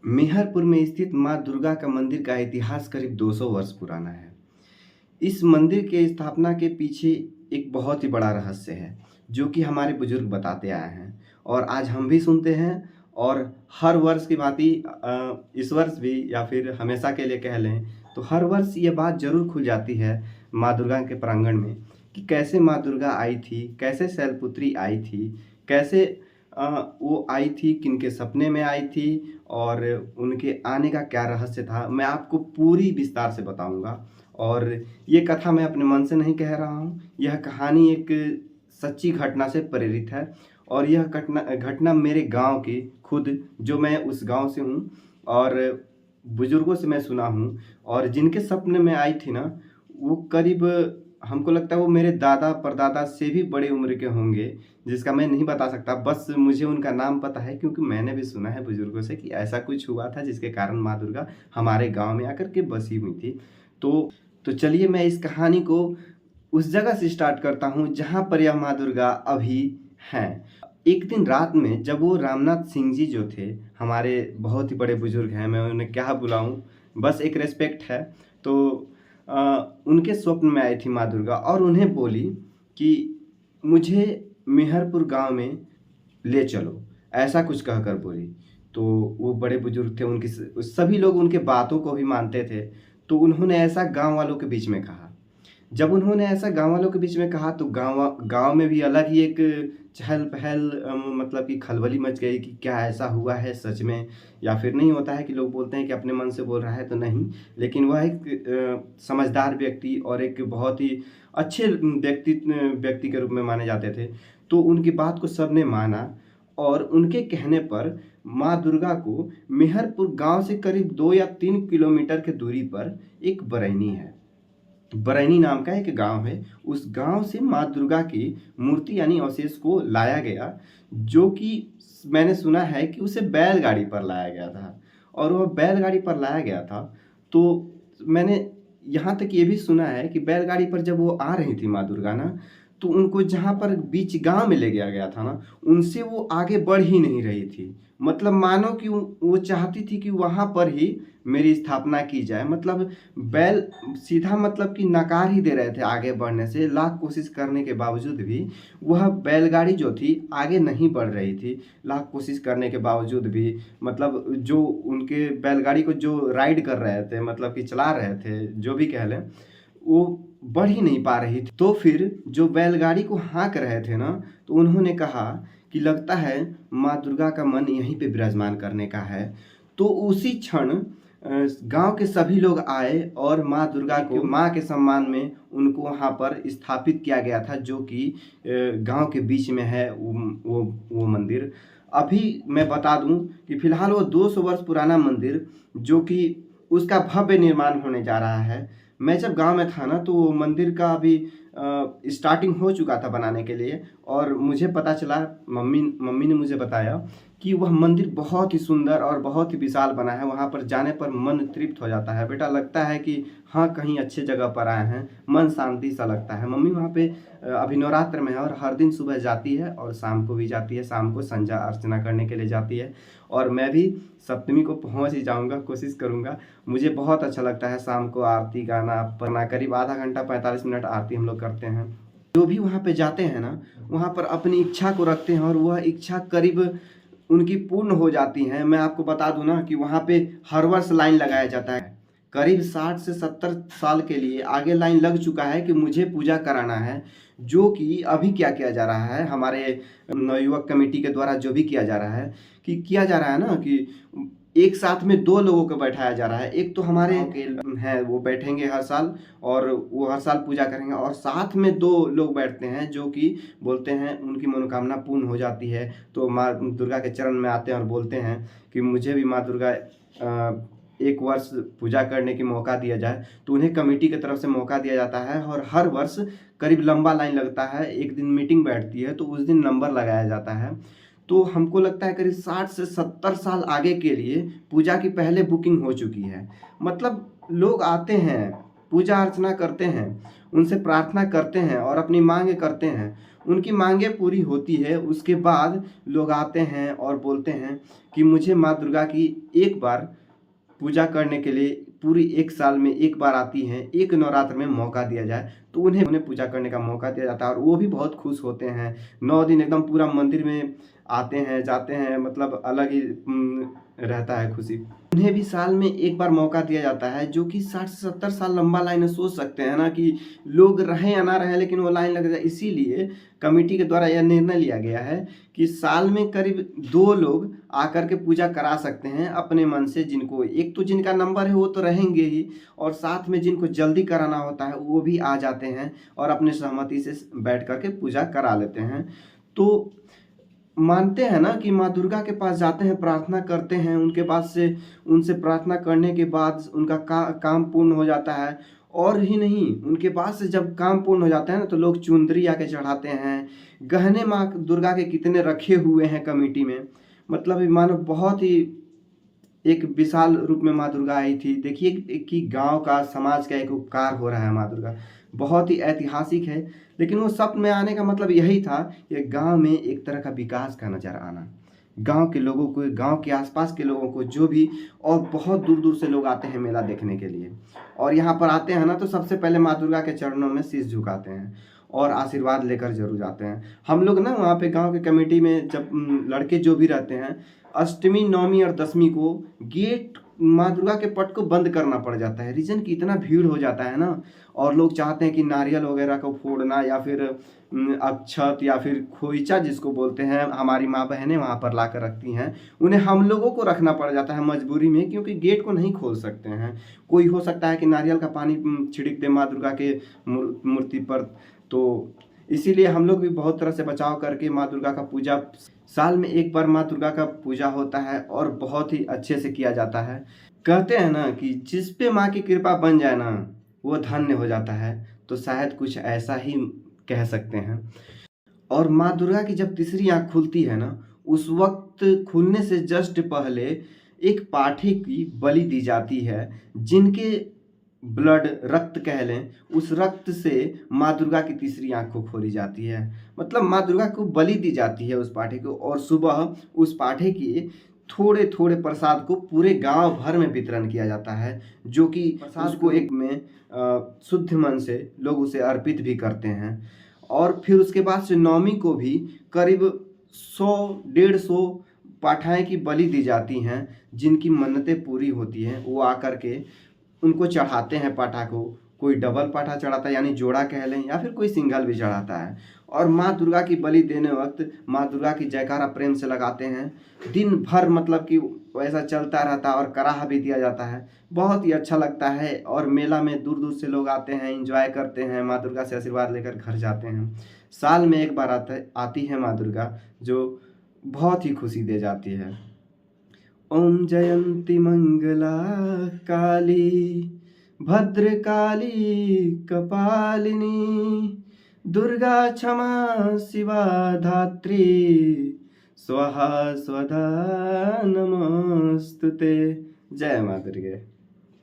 मेहरपुर में स्थित माँ दुर्गा का मंदिर का इतिहास करीब 200 वर्ष पुराना है। इस मंदिर के स्थापना के पीछे एक बहुत ही बड़ा रहस्य है, जो कि हमारे बुजुर्ग बताते आए हैं और आज हम भी सुनते हैं। और हर वर्ष की भांति इस वर्ष भी या फिर हमेशा के लिए कह लें तो हर वर्ष ये बात ज़रूर खुल जाती है माँ दुर्गा के प्रांगण में कि कैसे माँ दुर्गा आई थी, कैसे शैलपुत्री आई थी, कैसे वो आई थी, किनके सपने में आई थी और उनके आने का क्या रहस्य था। मैं आपको पूरी विस्तार से बताऊँगा और ये कथा मैं अपने मन से नहीं कह रहा हूँ। यह कहानी एक सच्ची घटना से प्रेरित है और यह घटना घटना मेरे गाँव की खुद, जो मैं उस गाँव से हूँ और बुजुर्गों से मैं सुना हूँ। और जिनके सपने में आई थी ना, वो करीब हमको लगता है वो मेरे दादा परदादा से भी बड़े उम्र के होंगे, जिसका मैं नहीं बता सकता। बस मुझे उनका नाम पता है क्योंकि मैंने भी सुना है बुजुर्गों से कि ऐसा कुछ हुआ था जिसके कारण माँ दुर्गा हमारे गाँव में आकर के बसी हुई थी। तो तो चलिए मैं इस कहानी को उस जगह से स्टार्ट करता हूँ जहाँ पर यह माँ दुर्गा अभी हैं। एक दिन रात में जब वो रामनाथ सिंह जी जो थे, हमारे बहुत ही बड़े बुजुर्ग हैं, मैं उन्हें क्या बुलाऊँ, बस एक रिस्पेक्ट है। तो उनके स्वप्न में आई थी माँ दुर्गा और उन्हें बोली कि मुझे मेहरपुर गांव में ले चलो, ऐसा कुछ कहकर बोली। तो वो बड़े बुजुर्ग थे, उनकी सभी लोग उनके बातों को भी मानते थे। तो उन्होंने ऐसा गांव वालों के बीच में कहा। जब उन्होंने ऐसा गाँव वालों के बीच में कहा तो गाँव गाँव में भी अलग ही एक चहल-पहल, मतलब कि खलबली मच गई कि क्या ऐसा हुआ है सच में? या फिर नहीं होता है कि लोग बोलते हैं कि अपने मन से बोल रहा है तो नहीं। लेकिन वह एक समझदार व्यक्ति और एक बहुत ही अच्छे व्यक्ति के रूप में माने जाते थे। तो उनकी बात को सबने माना और उनके कहने पर माँ दुर्गा को मेहरपुर गाँव से करीब 2 या 3 किलोमीटर की दूरी पर एक बरैनी है। बरैनी नाम का एक गांव है। उस गांव से माँ दुर्गा की मूर्ति यानी अवशेष को लाया गया, जो कि मैंने सुना है कि उसे बैलगाड़ी पर लाया गया था। और वह बैलगाड़ी पर लाया गया था तो मैंने यहाँ तक ये भी सुना है कि बैलगाड़ी पर जब वो आ रही थी माँ दुर्गा ना, तो उनको जहाँ पर बीच गांव में ले गया गया था ना, उनसे वो आगे बढ़ ही नहीं रही थी। मतलब मानो कि वो चाहती थी कि वहाँ पर ही मेरी स्थापना की जाए। मतलब बैल सीधा मतलब कि नकार ही दे रहे थे आगे बढ़ने से। लाख कोशिश करने के बावजूद भी वह बैलगाड़ी जो थी आगे नहीं बढ़ रही थी। लाख कोशिश करने के बावजूद भी मतलब जो उनके बैलगाड़ी को जो राइड कर रहे थे, मतलब कि चला रहे थे, जो भी कह लें, वो बढ़ ही नहीं पा रही थी। तो फिर जो बैलगाड़ी को हाँक रहे थे ना, तो उन्होंने कहा कि लगता है माँ दुर्गा का मन यहीं पे विराजमान करने का है। तो उसी क्षण गांव के सभी लोग आए और माँ दुर्गा को माँ के सम्मान में उनको वहाँ पर स्थापित किया गया था, जो कि गांव के बीच में है वो मंदिर। अभी मैं बता दूं कि फिलहाल वो 200 वर्ष पुराना मंदिर, जो कि उसका भव्य निर्माण होने जा रहा है। मैं जब गांव में था ना, तो वो मंदिर का अभी स्टार्टिंग हो चुका था बनाने के लिए और मुझे पता चला, मम्मी मम्मी ने मुझे बताया कि वह मंदिर बहुत ही सुंदर और बहुत ही विशाल बना है। वहाँ पर जाने पर मन तृप्त हो जाता है बेटा, लगता है कि हाँ कहीं अच्छे जगह पर आए हैं, मन शांति सा लगता है। मम्मी वहाँ पे अभी नवरात्र में है और हर दिन सुबह जाती है और शाम को भी जाती है, शाम को संध्या अर्चना करने के लिए जाती है। और मैं भी सप्तमी को पहुँच ही जाऊँगा, कोशिश करूँगा। मुझे बहुत अच्छा लगता है शाम को आरती गाना पढ़ना। करीब आधा घंटा 45 मिनट आरती हम लोग करते हैं। जो भी वहाँ पे जाते हैं ना, वहाँ पर अपनी इच्छा को रखते हैं और वह इच्छा करीब उनकी पूर्ण हो जाती हैं। मैं आपको बता दूं ना कि वहाँ पे हर वर्ष लाइन लगाया जाता है। करीब 60 से 70 साल के लिए आगे लाइन लग चुका है कि मुझे पूजा कराना है। जो कि अभी क्या किया जा रहा है, हमारे नवयुवक कमेटी के द्वारा जो भी किया जा रहा है, कि किया जा रहा है ना कि एक साथ में 2 लोगों को बैठाया जा रहा है। एक तो हमारे हैं, वो बैठेंगे हर साल और वो हर साल पूजा करेंगे, और साथ में 2 लोग बैठते हैं जो कि बोलते हैं उनकी मनोकामना पूर्ण हो जाती है। तो माँ दुर्गा के चरण में आते हैं और बोलते हैं कि मुझे भी माँ दुर्गा एक वर्ष पूजा करने की मौका दिया जाए। तो उन्हें कमेटी की तरफ से मौका दिया जाता है और हर वर्ष करीब लंबा लाइन लगता है। एक दिन मीटिंग बैठती है तो उस दिन नंबर लगाया जाता है। तो हमको लगता है करीब 60 से 70 साल आगे के लिए पूजा की पहले बुकिंग हो चुकी है। मतलब लोग आते हैं, पूजा अर्चना करते हैं उनसे प्रार्थना करते हैं और अपनी मांगे करते हैं, उनकी मांगे पूरी होती है। उसके बाद लोग आते हैं और बोलते हैं कि मुझे माँ दुर्गा की एक बार पूजा करने के लिए पूरी 1 साल में 1 बार आती हैं, एक नवरात्र में मौका दिया जाए, तो उन्हें उन्हें पूजा करने का मौका दिया जाता है और वो भी बहुत खुश होते हैं। 9 दिन एकदम पूरा मंदिर में आते हैं, जाते हैं, मतलब अलग ही रहता है खुशी। उन्हें भी साल में 1 बार मौका दिया जाता है, जो कि 60 से 70 साल लंबा लाइन है। सोच सकते हैं ना कि लोग रहें या ना रहें, लेकिन वो लाइन लग जाए। इसीलिए कमेटी के द्वारा यह निर्णय लिया गया है कि साल में करीब 2 लोग आकर के पूजा करा सकते हैं अपने मन से, जिनको एक तो जिनका नंबर है वो तो रहेंगे ही, और साथ में जिनको जल्दी कराना होता है वो भी आ जाते हैं और अपने सहमति से बैठ कर के पूजा करा लेते हैं। तो मानते हैं ना कि माँ दुर्गा के पास जाते हैं, प्रार्थना करते हैं, उनके पास से उनसे प्रार्थना करने के बाद उनका काम पूर्ण हो जाता है। और ही नहीं, उनके पास से जब काम पूर्ण हो जाता है ना, तो लोग चुंदरी आके चढ़ाते हैं। गहने माँ दुर्गा के कितने रखे हुए हैं कमेटी में, मतलब मानो बहुत ही एक विशाल रूप में माँ दुर्गा आई थी। देखिए कि गांव का, समाज का एक उपकार हो रहा है माँ दुर्गा, बहुत ही ऐतिहासिक है। लेकिन वो सपन में आने का मतलब यही था कि गांव में एक तरह का विकास का नज़र आना, गांव के लोगों को, गांव के आसपास के लोगों को, जो भी, और बहुत दूर दूर से लोग आते हैं मेला देखने के लिए। और यहाँ पर आते हैं ना, तो सबसे पहले माँ दुर्गा के चरणों में शीश झुकाते हैं और आशीर्वाद लेकर जरूर जाते हैं। हम लोग ना वहाँ पे गांव के कमेटी में जब लड़के जो भी रहते हैं, अष्टमी, नवमी और दशमी को गेट माँ दुर्गा के पट को बंद करना पड़ जाता है। रीजन कि इतना भीड़ हो जाता है ना, और लोग चाहते हैं कि नारियल वगैरह को फोड़ना, या फिर अक्षत या फिर खोइचा जिसको बोलते हैं, हमारी माँ बहनें वहाँ पर ला कर रखती हैं, उन्हें हम लोगों को रखना पड़ जाता है मजबूरी में, क्योंकि गेट को नहीं खोल सकते हैं। कोई हो सकता है कि नारियल का पानी छिड़क दे माँ दुर्गा के मूर्ति पर, तो इसीलिए हम लोग भी बहुत तरह से बचाव करके माँ दुर्गा का पूजा, साल में 1 बार माँ दुर्गा का पूजा होता है और बहुत ही अच्छे से किया जाता है। कहते हैं ना कि जिस पे माँ की कृपा बन जाए ना, वो धन्य हो जाता है, तो शायद कुछ ऐसा ही कह सकते हैं। और माँ दुर्गा की जब तीसरी आँख खुलती है ना, उस वक्त खुलने से जस्ट पहले एक पाठे की बलि दी जाती है, जिनके ब्लड, रक्त कह लें, उस रक्त से माँ दुर्गा की तीसरी आँख को खोली जाती है। मतलब माँ दुर्गा को बलि दी जाती है उस पाठे को, और सुबह उस पाठे की थोड़े थोड़े प्रसाद को पूरे गांव भर में वितरण किया जाता है, जो कि प्रसाद को एक में शुद्ध मन से लोग उसे अर्पित भी करते हैं। और फिर उसके बाद से नवमी को भी करीब 100-150 पाठाएं की बलि दी जाती हैं, जिनकी मन्नतें पूरी होती हैं। वो आकर के उनको चढ़ाते हैं पाठा को, कोई डबल पाठा चढ़ाता है यानी जोड़ा कह लें, या फिर कोई सिंगल भी चढ़ाता है। और माँ दुर्गा की बलि देने वक्त माँ दुर्गा की जयकारा प्रेम से लगाते हैं। दिन भर मतलब कि वैसा चलता रहता है और कराह भी दिया जाता है, बहुत ही अच्छा लगता है। और मेला में दूर दूर से लोग आते हैं, एंजॉय करते हैं, माँ दुर्गा से आशीर्वाद लेकर घर जाते हैं। साल में 1 बार आती है माँ दुर्गा, जो बहुत ही खुशी दे जाती है। ओम जयंती मंगला काली भद्रकाली कपालिनी, दुर्गा क्षमा शिवा धात्री, स्वाहा स्वधा नमस्तुते। जय माँ दुर्गे।